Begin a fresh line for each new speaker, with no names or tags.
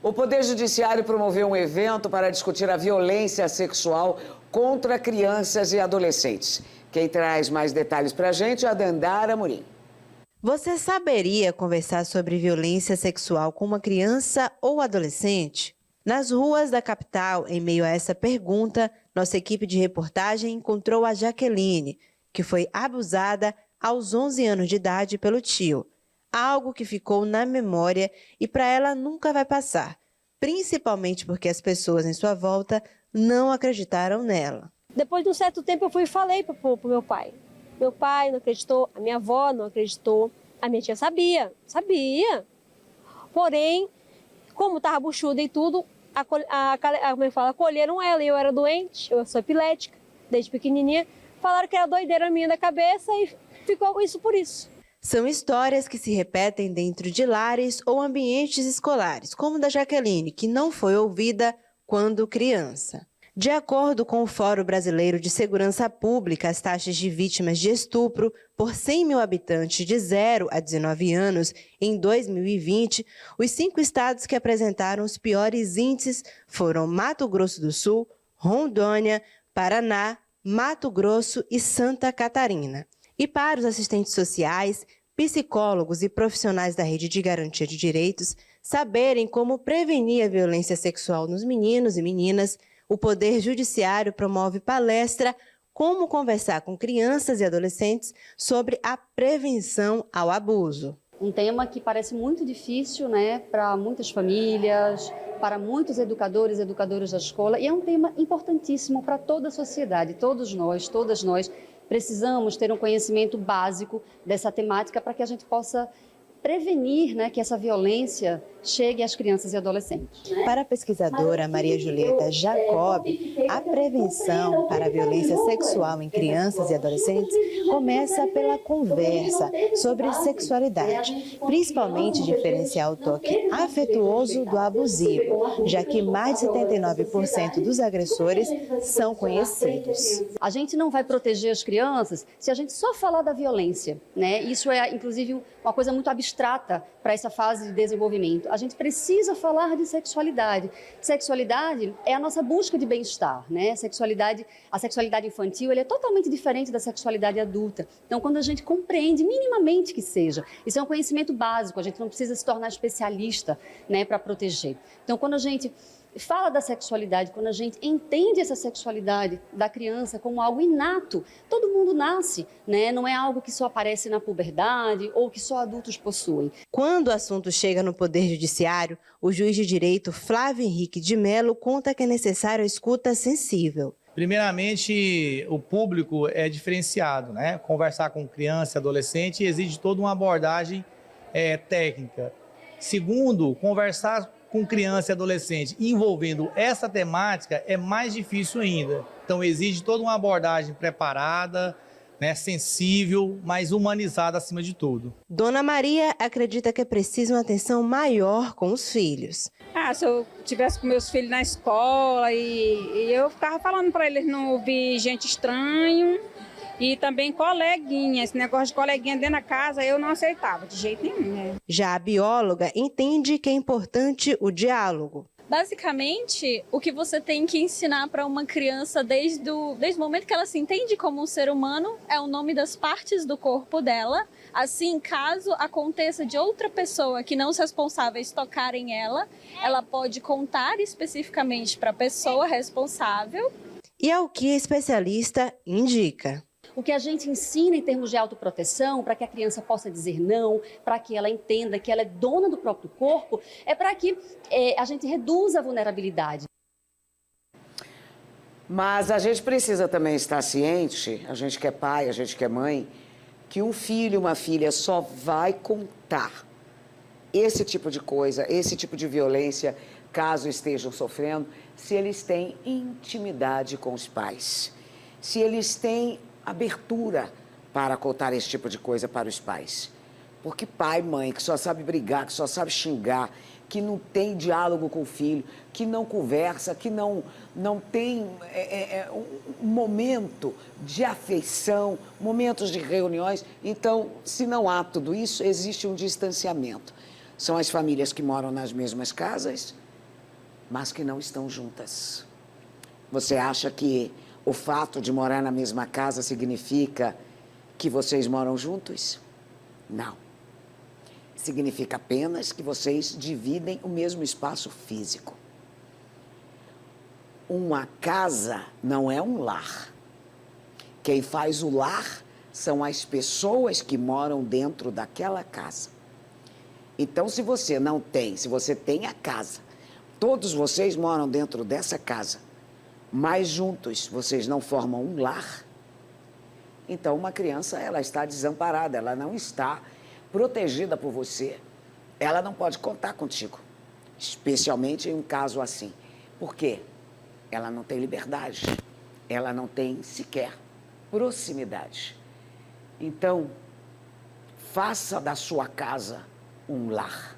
O Poder Judiciário promoveu um evento para discutir a violência sexual contra crianças e adolescentes. Quem traz mais detalhes para a gente é a Dandara Amorim.
Você saberia conversar sobre violência sexual com uma criança ou adolescente? Nas ruas da capital, em meio a essa pergunta, nossa equipe de reportagem encontrou a Jaqueline, que foi abusada aos 11 anos de idade pelo tio. Algo que ficou na memória e para ela nunca vai passar, principalmente porque as pessoas em sua volta não acreditaram nela.
Depois de um certo tempo eu fui e falei para o meu pai. Meu pai não acreditou, a minha avó não acreditou, a minha tia sabia. Porém, como estava buchuda e tudo, acolheram ela e eu era doente, eu sou epilética, desde pequenininha. Falaram que era doideira minha da cabeça e ficou isso por isso.
São histórias que se repetem dentro de lares ou ambientes escolares, como da Jaqueline, que não foi ouvida quando criança. De acordo com o Fórum Brasileiro de Segurança Pública, as taxas de vítimas de estupro por 100 mil habitantes de 0 a 19 anos em 2020, os 5 estados que apresentaram os piores índices foram Mato Grosso do Sul, Rondônia, Paraná, Mato Grosso e Santa Catarina. E para os assistentes sociais, psicólogos e profissionais da Rede de Garantia de Direitos saberem como prevenir a violência sexual nos meninos e meninas, o Poder Judiciário promove palestra Como Conversar com Crianças e Adolescentes sobre a prevenção ao abuso.
Um tema que parece muito difícil, né, para muitas famílias, para muitos educadores e educadoras da escola, e é um tema importantíssimo para toda a sociedade. Todos nós, todas nós, precisamos ter um conhecimento básico dessa temática para que a gente possa prevenir, né, que essa violência chegue às crianças e adolescentes.
Para a pesquisadora Maria Julieta Jacob, a prevenção para a violência sexual em crianças e adolescentes começa pela conversa sobre sexualidade, principalmente diferenciar o toque afetuoso do abusivo, já que mais de 79% dos agressores são conhecidos.
A gente não vai proteger as crianças se a gente só falar da violência, né? Isso é, inclusive, uma coisa muito abstrata para essa fase de desenvolvimento. A gente precisa falar de sexualidade. Sexualidade é a nossa busca de bem-estar, né? A sexualidade infantil é totalmente diferente da sexualidade adulta. Então, quando a gente compreende minimamente que seja, isso é um conhecimento básico, a gente não precisa se tornar especialista, né, para proteger. Então, quando a gente fala da sexualidade, quando a gente entende essa sexualidade da criança como algo inato, todo mundo nasce, né? Não é algo que só aparece na puberdade ou que só adultos possuem.
Quando o assunto chega no Poder Judiciário, o juiz de direito Flávio Henrique de Mello conta que é necessário a escuta sensível.
Primeiramente, o público é diferenciado, né? Conversar com criança e adolescente exige toda uma abordagem técnica. Segundo, conversar com criança e adolescente envolvendo essa temática é mais difícil ainda. Então exige toda uma abordagem preparada, né, sensível, mas humanizada acima de tudo.
Dona Maria acredita que é preciso uma atenção maior com os filhos.
Se eu estivesse com meus filhos na escola e eu ficava falando para eles não ouvir gente estranha. E também coleguinha, esse negócio de coleguinha dentro da casa eu não aceitava de jeito nenhum. Né?
Já a bióloga entende que é importante o diálogo.
Basicamente, o que você tem que ensinar para uma criança desde o momento que ela se entende como um ser humano é o nome das partes do corpo dela. Assim, caso aconteça de outra pessoa que não os responsáveis tocarem ela pode contar especificamente para a pessoa responsável.
E é o que a especialista indica.
O que a gente ensina em termos de autoproteção, para que a criança possa dizer não, para que ela entenda que ela é dona do próprio corpo, é para que a gente reduza a vulnerabilidade.
Mas a gente precisa também estar ciente, a gente que é pai, a gente que é mãe, que um filho e uma filha só vai contar esse tipo de coisa, esse tipo de violência, caso estejam sofrendo, se eles têm intimidade com os pais, se eles têm abertura para contar esse tipo de coisa para os pais. Porque pai, mãe, que só sabe brigar, que só sabe xingar, que não tem diálogo com o filho, que não conversa, que não tem um momento de afeição, momentos de reuniões. Então, se não há tudo isso, existe um distanciamento. São as famílias que moram nas mesmas casas, mas que não estão juntas. Você acha que o fato de morar na mesma casa significa que vocês moram juntos? Não. Significa apenas que vocês dividem o mesmo espaço físico. Uma casa não é um lar. Quem faz o lar são as pessoas que moram dentro daquela casa. Então, se você tem a casa, todos vocês moram dentro dessa casa, mas juntos vocês não formam um lar, então uma criança, ela está desamparada, ela não está protegida por você, ela não pode contar contigo, especialmente em um caso assim. Por quê? Ela não tem liberdade, ela não tem sequer proximidade. Então, faça da sua casa um lar.